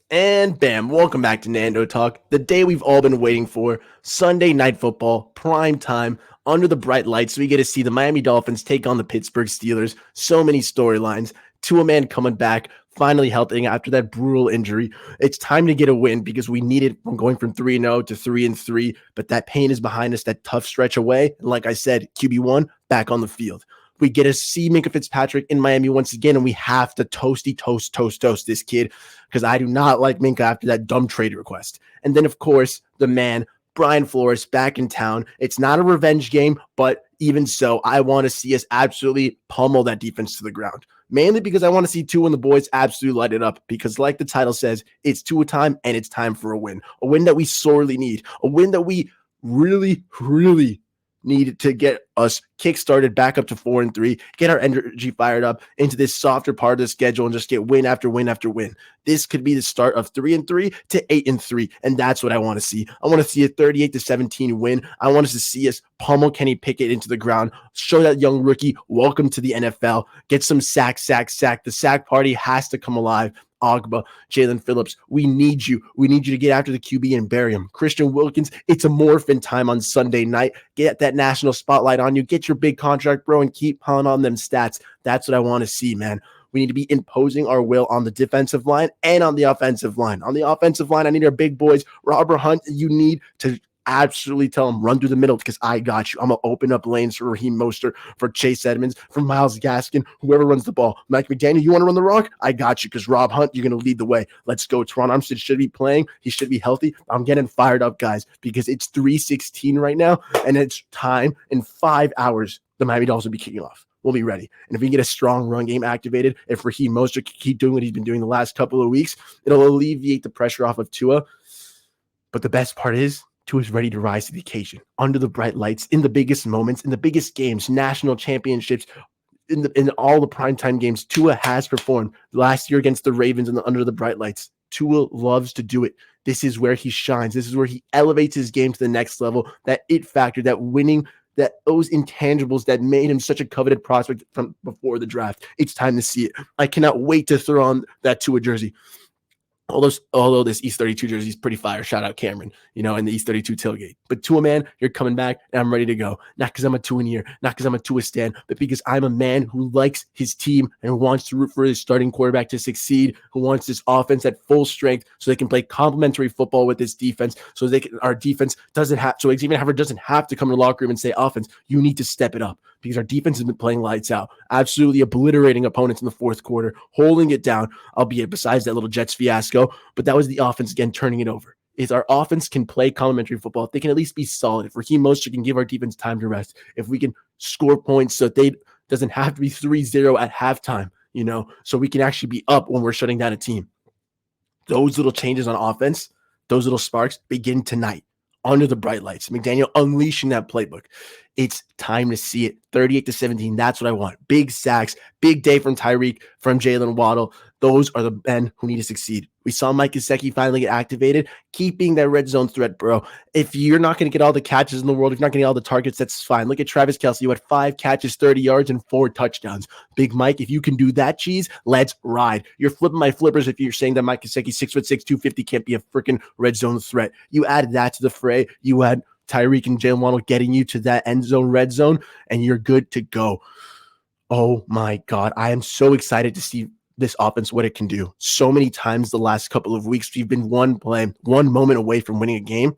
And bam, welcome back to Nando Talk, the day we've all been waiting for. Sunday night football, prime time, under the bright lights. We get to see the Miami Dolphins take on the Pittsburgh Steelers. So many storylines. Tua man coming back, finally healthy after that brutal injury. It's time to get a win because we need it from going from 3-0 to 3-3. But that pain is behind us, that tough stretch away. And like I said, QB1 back on the field. We get to see Minkah Fitzpatrick in Miami once again, and we have to toast this kid because I do not like Minkah after that dumb trade request. And then, of course, the man, Brian Flores, back in town. It's not a revenge game, but even so, I want to see us absolutely pummel that defense to the ground. Mainly because I want to see Tua and the boys absolutely light it up because like the title says, it's Tua time and it's time for a win. A win that we sorely need. A win that we really need to get us kick-started back up to 4-3, get our energy fired up into this softer part of the schedule and just get win after win after win. This could be the start of 3-3 to 8-3, and that's what I want to see. I want to see a 38-17 win. I want us to see us pummel Kenny Pickett into the ground, show that young rookie, welcome to the NFL, get some sack. The sack party has to come alive. Ogba, Jalen Phillips, we need you. We need you to get after the QB and bury him. Christian Wilkins, it's a morphin time on Sunday night. Get that national spotlight on you. Get your big contract, bro, and keep piling on them stats. That's what I want to see, man. We need to be imposing our will on the defensive line and on the offensive line. On the offensive line, I need our big boys. Robert Hunt, you need to absolutely tell him run through the middle because I got you. I'm going to open up lanes for Raheem Mostert, for Chase Edmonds, for Myles Gaskin, whoever runs the ball. Mike McDaniel, you want to run the rock? I got you because Rob Hunt, you're going to lead the way. Let's go. Teron Armstead should be playing. He should be healthy. I'm getting fired up, guys, because it's 3:16 right now, and it's time in 5 hours the Miami Dolphins will be kicking off. We'll be ready. And if we can get a strong run game activated, if Raheem Mostert can keep doing what he's been doing the last couple of weeks, it'll alleviate the pressure off of Tua. But the best part is, Tua is ready to rise to the occasion under the bright lights, in the biggest moments, in the biggest games, national championships, in all the primetime games. Tua has performed last year against the Ravens under the bright lights. Tua loves to do it. This is where he shines. This is where he elevates his game to the next level. That it factor, that winning, that those intangibles that made him such a coveted prospect from before the draft. It's time to see it. I cannot wait to throw on that Tua jersey. Although this East 32 jersey is pretty fire. Shout out Cameron, and the East 32 tailgate. But Tua, man, you're coming back, and I'm ready to go. Not because I'm a Tua-neer, not because I'm a Tua stan, but because I'm a man who likes his team and wants to root for his starting quarterback to succeed, who wants this offense at full strength so they can play complementary football with this defense, so our defense doesn't have, so Xavier Howard doesn't have to come to the locker room and say, offense, you need to step it up. Because our defense has been playing lights out, absolutely obliterating opponents in the fourth quarter, holding it down, albeit besides that little Jets fiasco. But that was the offense, again, turning it over. If our offense can play complementary football, if they can at least be solid, if Raheem Mostert can give our defense time to rest, if we can score points so they doesn't have to be 3-0 at halftime, so we can actually be up when we're shutting down a team. Those little changes on offense, those little sparks begin tonight under the bright lights. McDaniel unleashing that playbook. It's time to see it. 38-17. That's what I want. Big sacks, big day from Tyreek, from Jalen Waddle. Those are the men who need to succeed. We saw Mike Gesicki finally get activated, keeping that red zone threat, bro. If you're not going to get all the catches in the world, if you're not going to get all the targets, that's fine. Look at Travis Kelce. You had 5 catches, 30 yards, and 4 touchdowns. Big Mike, if you can do that, cheese, let's ride. You're flipping my flippers if you're saying that Mike Gesicki, 6'6", 250, can't be a freaking red zone threat. You added that to the fray. You had Tyreek and Jalen Waddle getting you to that end zone, red zone, and you're good to go. Oh my God. I am so excited to see this offense, what it can do. So many times the last couple of weeks, we've been one play, one moment away from winning a game,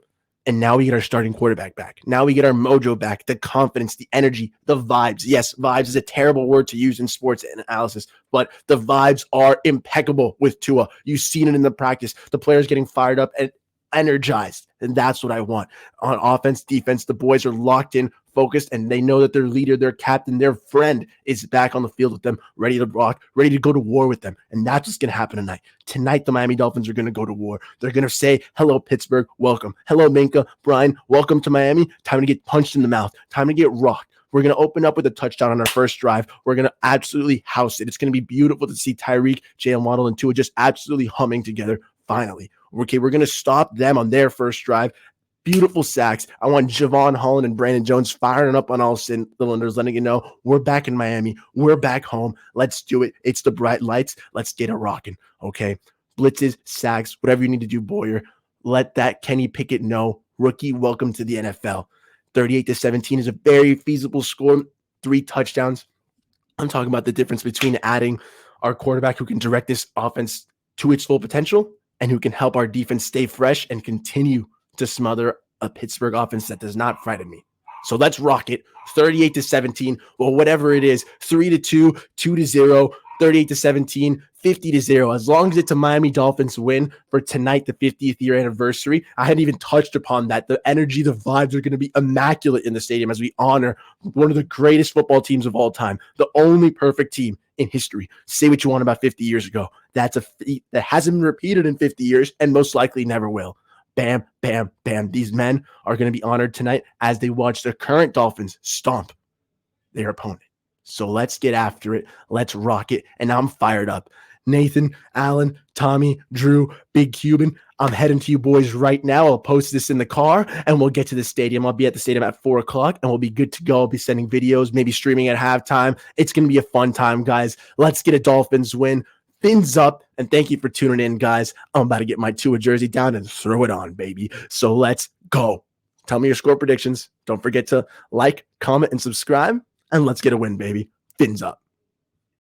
and now we get our starting quarterback back. Now we get our mojo back, the confidence, the energy, the vibes. Yes, vibes is a terrible word to use in sports analysis, but the vibes are impeccable with Tua. You've seen it in the practice. The players getting fired up and energized, and that's what I want. On offense, defense, the boys are locked in, focused, and they know that their leader, their captain, their friend is back on the field with them, ready to rock, ready to go to war with them. And that's what's going to happen tonight. Tonight, the Miami Dolphins are going to go to war. They're going to say, hello, Pittsburgh, welcome. Hello, Minkah, Brian, welcome to Miami. Time to get punched in the mouth. Time to get rocked. We're going to open up with a touchdown on our first drive. We're going to absolutely house it. It's going to be beautiful to see Tyreek, Jalen Waddle, and Tua just absolutely humming together finally. Okay, we're going to stop them on their first drive. Beautiful sacks. I want Javon Holland and Brandon Jones firing up on all cylinders, letting you know we're back in Miami. We're back home. Let's do it. It's the bright lights. Let's get it rocking. Okay. blitzes, sacks, whatever you need to do, Boyer. Let that Kenny Pickett know. Rookie, welcome to the NFL. 38-17 is a very feasible score. 3 touchdowns. I'm talking about the difference between adding our quarterback who can direct this offense to its full potential and who can help our defense stay fresh and continue to smother a Pittsburgh offense that does not frighten me. So let's rock it. 38-17, or whatever it is, 3-2, 2-0, 38-17, 50-0. As long as it's a Miami Dolphins win for tonight, the 50th year anniversary. I hadn't even touched upon that. The energy, the vibes are going to be immaculate in the stadium as we honor one of the greatest football teams of all time, the only perfect team in history. Say what you want about 50 years ago. That's a feat that hasn't been repeated in 50 years and most likely never will. Bam, bam, bam. These men are going to be honored tonight as they watch the current Dolphins stomp their opponent. So let's get after it. Let's rock it. And I'm fired up. Nathan, Alan, Tommy, Drew, Big Cuban, I'm heading to you boys right now. I'll post this in the car and we'll get to the stadium. I'll be at the stadium at 4 o'clock and we'll be good to go. I'll be sending videos, maybe streaming at halftime. It's going to be a fun time, guys. Let's get a Dolphins win. Fins up, and thank you for tuning in, guys. I'm about to get my Tua jersey down and throw it on, baby. So let's go. Tell me your score predictions. Don't forget to like, comment, and subscribe, and let's get a win, baby. Fins up.